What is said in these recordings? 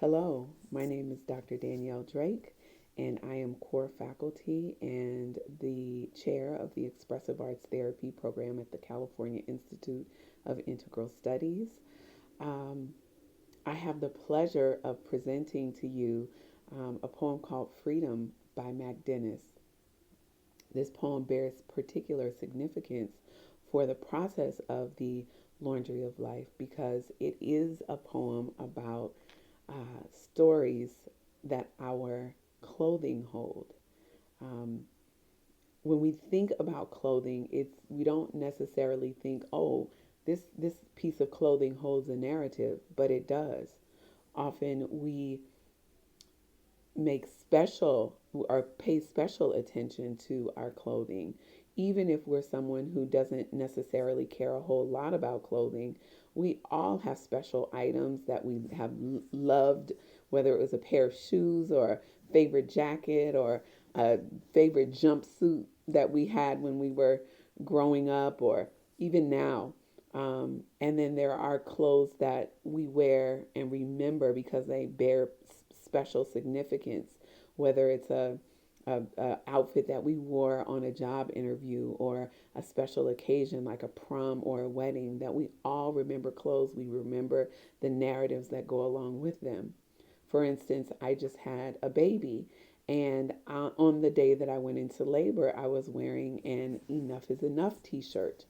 Hello, my name is Dr. Danielle Drake, and I am core faculty and the chair of the Expressive Arts Therapy program at the California Institute of Integral Studies. Um, I have the pleasure of presenting to you a poem called Freedom by Mack Dennis. This poem bears particular significance for the process of the laundry of life because it is a poem about stories that our clothing hold. Um, when we think about clothing, we don't necessarily think, oh, this piece of clothing holds a narrative, but it does. Often we make special or pay special attention to our clothing, even if we're someone who doesn't necessarily care a whole lot about clothing. We all have special items that we have loved, whether it was a pair of shoes or a favorite jacket or a favorite jumpsuit that we had when we were growing up or even now. And then there are clothes that we wear and remember because they bear special significance, whether it's a outfit that we wore on a job interview or a special occasion like a prom or a wedding. That we all remember clothes. We remember the narratives that go along with them. For instance, I just had a baby, and on the day that I went into labor, I was wearing an Enough is Enough t-shirt.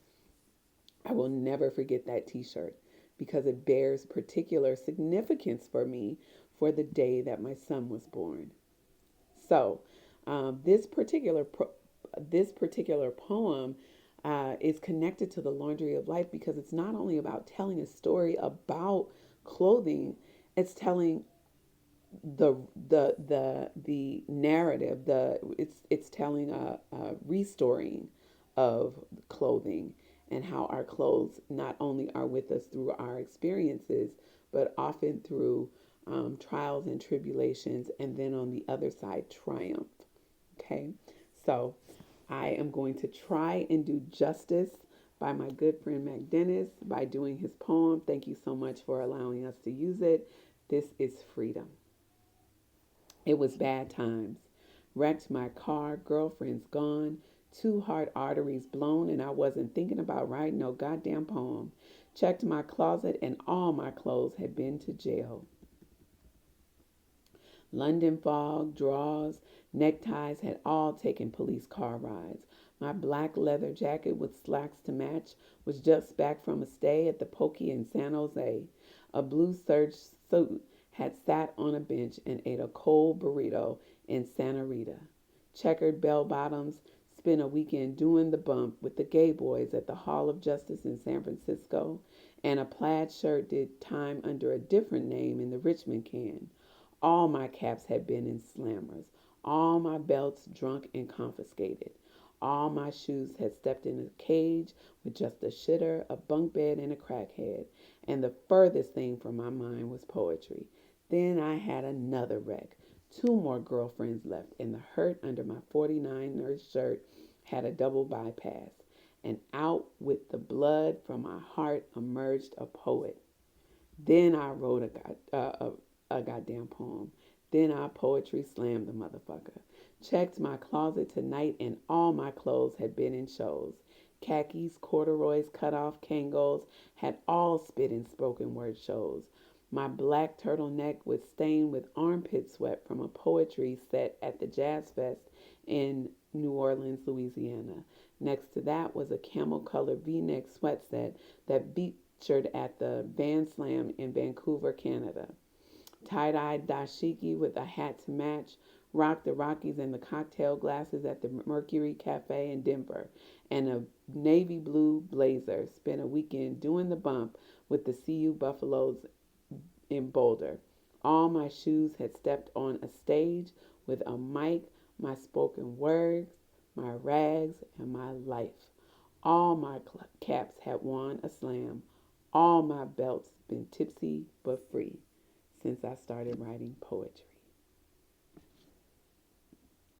I will never forget that t-shirt because it bears particular significance for me for the day that my son was born. So, um, this particular pro- this particular poem is connected to the laundry of life because it's not only about telling a story about clothing, it's telling the narrative. It's telling a restoring of clothing and how our clothes not only are with us through our experiences, but often through trials and tribulations, and then on the other side, triumph. Okay, so I am going to try and do justice by my good friend Mack Dennis by doing his poem. Thank you so much for allowing us to use it. This is Freedom. It was bad times. Wrecked my car, girlfriend's gone, two heart arteries blown, and I wasn't thinking about writing no goddamn poem. Checked my closet, and all my clothes had been to jail. London fog, drawers, neckties had all taken police car rides. My black leather jacket with slacks to match was just back from a stay at the Pokey in San Jose. A blue serge suit had sat on a bench and ate a cold burrito in Santa Rita. Checkered bell bottoms, spent a weekend doing the bump with the gay boys at the Hall of Justice in San Francisco, and a plaid shirt did time under a different name in the Richmond can. All my caps had been in slammers, all my belts drunk and confiscated. All my shoes had stepped in a cage with just a shitter, a bunk bed, and a crackhead. And the furthest thing from my mind was poetry. Then I had another wreck. Two more girlfriends left, and the hurt under my 49 nurse shirt had a double bypass. And out with the blood from my heart emerged a poet. Then I wrote a goddamn poem. Then I poetry slammed the motherfucker. Checked my closet tonight and all my clothes had been in shows. Khakis, corduroys, cut off Kangos had all spit in spoken word shows. My black turtleneck was stained with armpit sweat from a poetry set at the Jazz Fest in New Orleans, Louisiana. Next to that was a camel colored v neck sweat set that featured at the Van Slam in Vancouver, Canada. Tie-dyed dashiki with a hat to match, rocked the Rockies and the cocktail glasses at the Mercury Cafe in Denver, and a navy blue blazer. Spent a weekend doing the bump with the CU Buffaloes in Boulder. All my shoes had stepped on a stage with a mic, my spoken words, my rags, and my life. All my caps had won a slam. All my belts been tipsy but free since I started writing poetry.